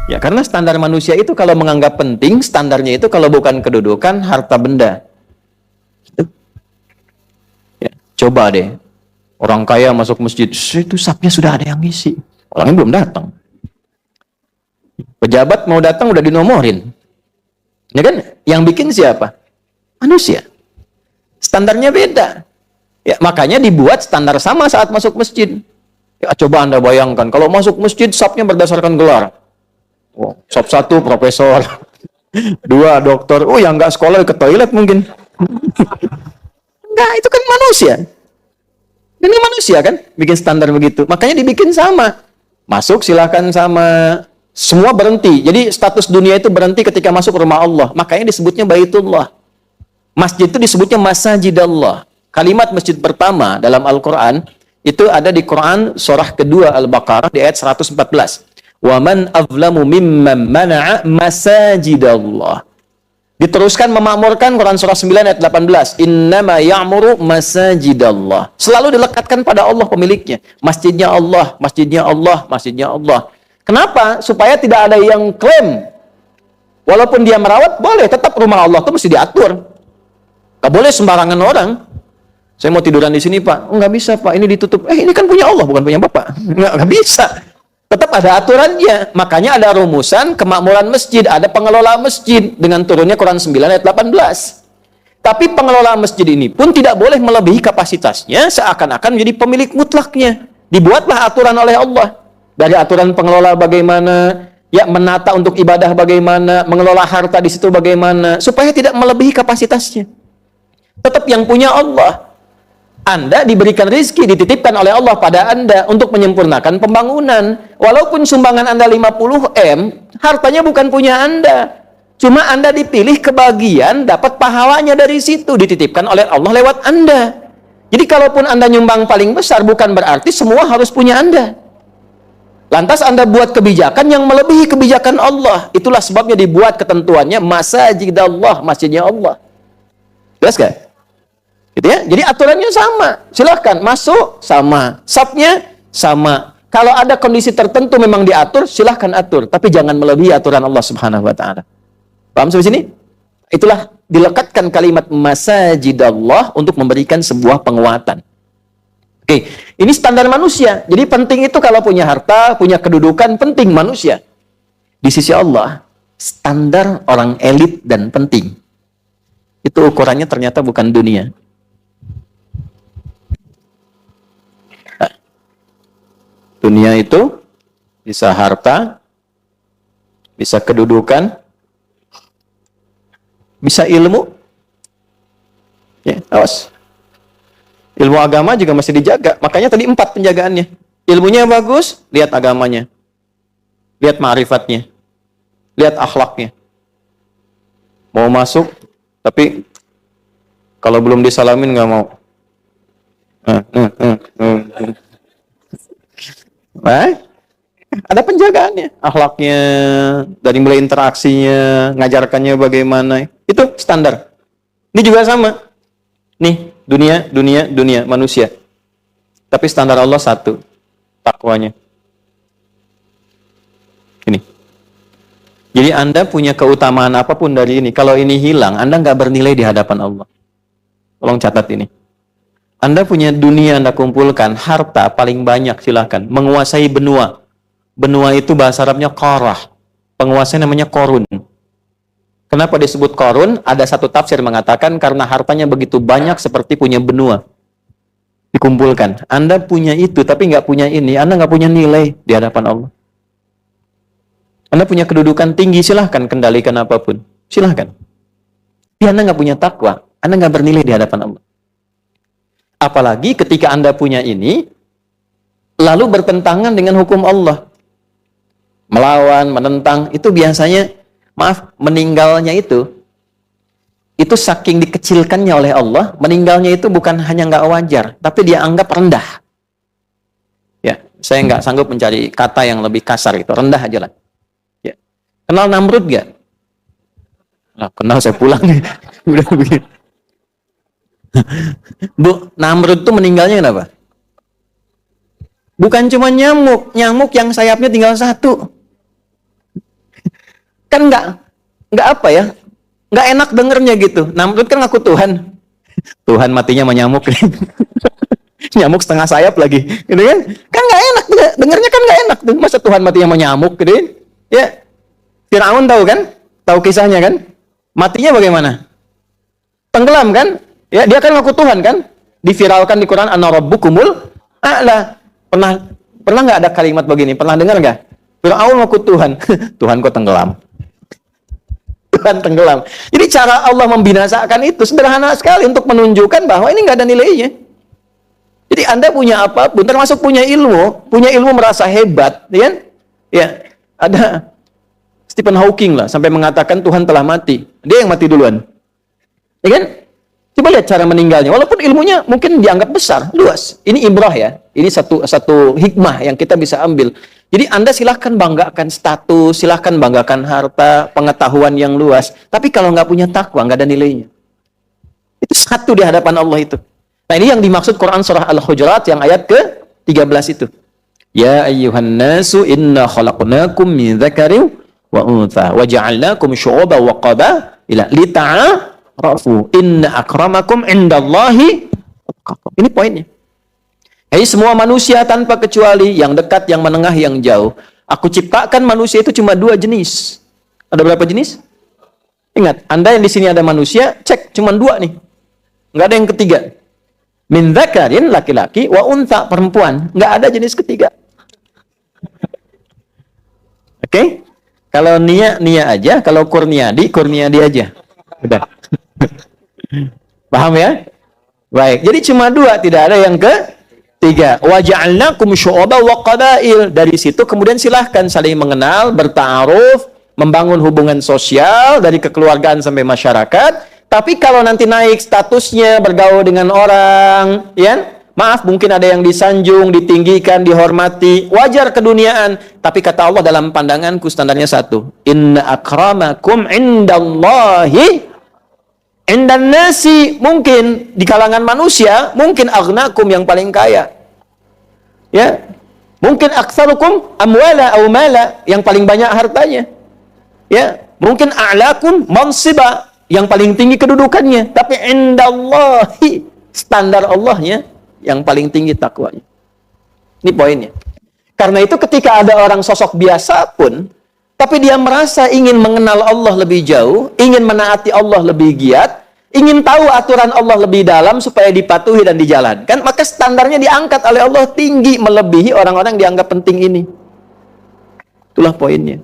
Ya, karena standar manusia itu kalau menganggap penting, standarnya itu kalau bukan kedudukan, harta benda. Ya, coba deh, orang kaya masuk masjid, itu sapnya sudah ada yang ngisi. Orangnya belum datang. Pejabat mau datang udah dinomorin. Ya kan? Yang bikin siapa? Manusia. Standarnya beda. Ya, makanya dibuat standar sama saat masuk masjid. Ya, coba Anda bayangkan, kalau masuk masjid, sapnya berdasarkan gelar. Oh, sop 1 profesor, 2 dokter, oh yang nggak sekolah ke toilet mungkin. Enggak, itu kan manusia. Ini manusia kan, bikin standar begitu. Makanya dibikin sama. Masuk silakan sama. Semua berhenti. Jadi status dunia itu berhenti ketika masuk rumah Allah. Makanya disebutnya Baitullah. Masjid itu disebutnya Masajidallah. Kalimat masjid pertama dalam Al-Quran itu ada di Quran surah kedua Al-Baqarah di ayat 114. Wa man azlamu mimman mana'a masajidallah. Diteruskan memakmurkan Quran surah 9 ayat 18. Innama ya'muru masajidallah. Selalu dilekatkan pada Allah pemiliknya. Masjidnya Allah, masjidnya Allah, masjidnya Allah. Kenapa? Supaya tidak ada yang klaim. Walaupun dia merawat, boleh. Tetap rumah Allah itu mesti diatur. Gak boleh sembarangan orang. Saya mau tiduran di sini, Pak. Oh, nggak bisa, Pak. Ini ditutup. Ini kan punya Allah, bukan punya Bapak. Nggak bisa. Tetap ada aturannya. Makanya ada rumusan kemakmuran masjid. Ada pengelola masjid. Dengan turunnya Quran 9 ayat 18. Tapi pengelola masjid ini pun tidak boleh melebihi kapasitasnya seakan-akan menjadi pemilik mutlaknya. Dibuatlah aturan oleh Allah. Dari aturan pengelola bagaimana, ya menata untuk ibadah bagaimana, mengelola harta di situ bagaimana, supaya tidak melebihi kapasitasnya. Tetap yang punya Allah. Anda diberikan rizki, dititipkan oleh Allah pada Anda untuk menyempurnakan pembangunan. Walaupun sumbangan Anda 50 M, hartanya bukan punya Anda. Cuma Anda dipilih kebagian, dapat pahalanya dari situ, dititipkan oleh Allah lewat Anda. Jadi kalaupun Anda nyumbang paling besar, bukan berarti semua harus punya Anda. Lantas Anda buat kebijakan yang melebihi kebijakan Allah. Itulah sebabnya dibuat ketentuannya Masajidallah, masjidnya Allah. Jelas gak? Gitu ya? Jadi aturannya sama. Silahkan masuk, sama. Sapnya sama. Kalau ada kondisi tertentu memang diatur, silahkan atur. Tapi jangan melebihi aturan Allah Subhanahu wa Ta'ala. Paham sampai sini? Itulah dilekatkan kalimat Masajidallah untuk memberikan sebuah penguatan. Oke, ini standar manusia. Jadi penting itu kalau punya harta, punya kedudukan, penting manusia. Di sisi Allah, standar orang elit dan penting. Itu ukurannya ternyata bukan dunia. Nah, dunia itu bisa harta, bisa kedudukan, bisa ilmu. Ya, awas. Ilmu agama juga masih dijaga. Makanya tadi 4 penjagaannya. Ilmunya bagus, lihat agamanya. Lihat ma'rifatnya. Lihat akhlaknya. Mau masuk, tapi kalau belum disalamin nggak mau. Ada penjagaannya. Akhlaknya, dari mulai interaksinya, ngajarkannya bagaimana. Itu standar. Ini juga sama. Nih, dunia, manusia. Tapi standar Allah satu, takwanya. Ini. Jadi Anda punya keutamaan apapun dari ini. Kalau ini hilang, Anda nggak bernilai di hadapan Allah. Tolong catat ini. Anda punya dunia Anda kumpulkan, harta paling banyak silahkan. Menguasai benua. Benua itu bahasa Arabnya qarah. Penguasanya namanya Qarun. Kenapa disebut Qarun? Ada satu tafsir mengatakan karena hartanya begitu banyak seperti punya benua. Dikumpulkan. Anda punya itu, tapi nggak punya ini. Anda nggak punya nilai di hadapan Allah. Anda punya kedudukan tinggi, silahkan kendalikan apapun. Silahkan. Tapi Anda nggak punya takwa. Anda nggak bernilai di hadapan Allah. Apalagi ketika Anda punya ini, lalu bertentangan dengan hukum Allah. Melawan, menentang, itu biasanya meninggalnya itu saking dikecilkannya oleh Allah, meninggalnya itu bukan hanya nggak wajar, tapi dia anggap rendah. Ya, saya nggak sanggup mencari kata yang lebih kasar itu, rendah aja lah. Ya. Kenal Namrud nggak? Nah, kenal, saya pulang nih. Udah begini. Bu, Namrud tuh meninggalnya kenapa? Bukan cuma nyamuk yang sayapnya tinggal 1. Kan nggak apa ya, nggak enak dengernya gitu. Namrud kan ngaku Tuhan. Tuhan matinya sama nyamuk. Nyamuk setengah sayap lagi, gitu kan? Kan nggak enak, dengernya kan nggak enak tuh. Masa Tuhan matinya sama nyamuk, gitu kan? Ya, Firaun tahu kan? Tahu kisahnya kan? Matinya bagaimana? Tenggelam kan? Ya, dia kan ngaku Tuhan kan? Diviralkan di Quran, Ana Rabbukumul A'la. Pernah nggak ada kalimat begini? Pernah dengar nggak? Firaun ngaku Tuhan. Tuhan kok tenggelam? Tuhan tenggelam. Jadi cara Allah membinasakan itu sederhana sekali untuk menunjukkan bahwa ini nggak ada nilainya. Jadi Anda punya apapun, termasuk punya ilmu merasa hebat, ya kan? Ya, ada Stephen Hawking lah sampai mengatakan Tuhan telah mati. Dia yang mati duluan. Ya kan? Coba lihat cara meninggalnya. Walaupun ilmunya mungkin dianggap besar, luas. Ini ibrah ya. Ini satu hikmah yang kita bisa ambil. Jadi Anda silahkan banggakan status, silahkan banggakan harta, pengetahuan yang luas. Tapi kalau nggak punya takwa, nggak ada nilainya. Itu satu di hadapan Allah itu. Nah, ini yang dimaksud Quran surah Al-Hujurat yang ayat ke-13 itu. Ya ayyuhan nasu inna khalaqnakum min dzakarin wa untha wa ja'alnakum syu'uban wa qabaila lita'arafu inna akramakum indallahi atqakum. Ini poinnya. Jadi semua manusia tanpa kecuali, yang dekat, yang menengah, yang jauh. Aku ciptakan manusia itu cuma 2 jenis. Ada berapa jenis? Ingat, Anda yang di sini ada manusia, cek cuma 2 nih. Nggak ada yang ketiga. Min dzakarin laki-laki wa untha perempuan, nggak ada jenis ketiga. Oke? Kalau Nia aja, kalau Kurniadi aja. Udah. Paham ya? Baik. Jadi cuma 2, tidak ada yang ketiga. Wa ja'alnakum syu'uban wa qabail. Dari situ kemudian silahkan saling mengenal, berta'aruf, membangun hubungan sosial dari kekeluargaan sampai masyarakat. Tapi kalau nanti naik statusnya, bergaul dengan orang, ya, maaf, mungkin ada yang disanjung, ditinggikan, dihormati, wajar keduniaan. Tapi kata Allah dalam pandanganku standarnya 1. Inna akramakum indallahi indan nasi. Mungkin di kalangan manusia, mungkin aghnakum yang paling kaya. Ya. Mungkin aktsarukum amwala aw mala, yang paling banyak hartanya. Ya, mungkin a'lakum mansiba, yang paling tinggi kedudukannya, tapi indallahi, standar Allahnya yang paling tinggi takwanya. Ini poinnya. Karena itu ketika ada orang sosok biasa pun, tapi dia merasa ingin mengenal Allah lebih jauh, ingin menaati Allah lebih giat, ingin tahu aturan Allah lebih dalam supaya dipatuhi dan dijalankan, maka standarnya diangkat oleh Allah tinggi melebihi orang-orang yang dianggap penting ini. Itulah poinnya.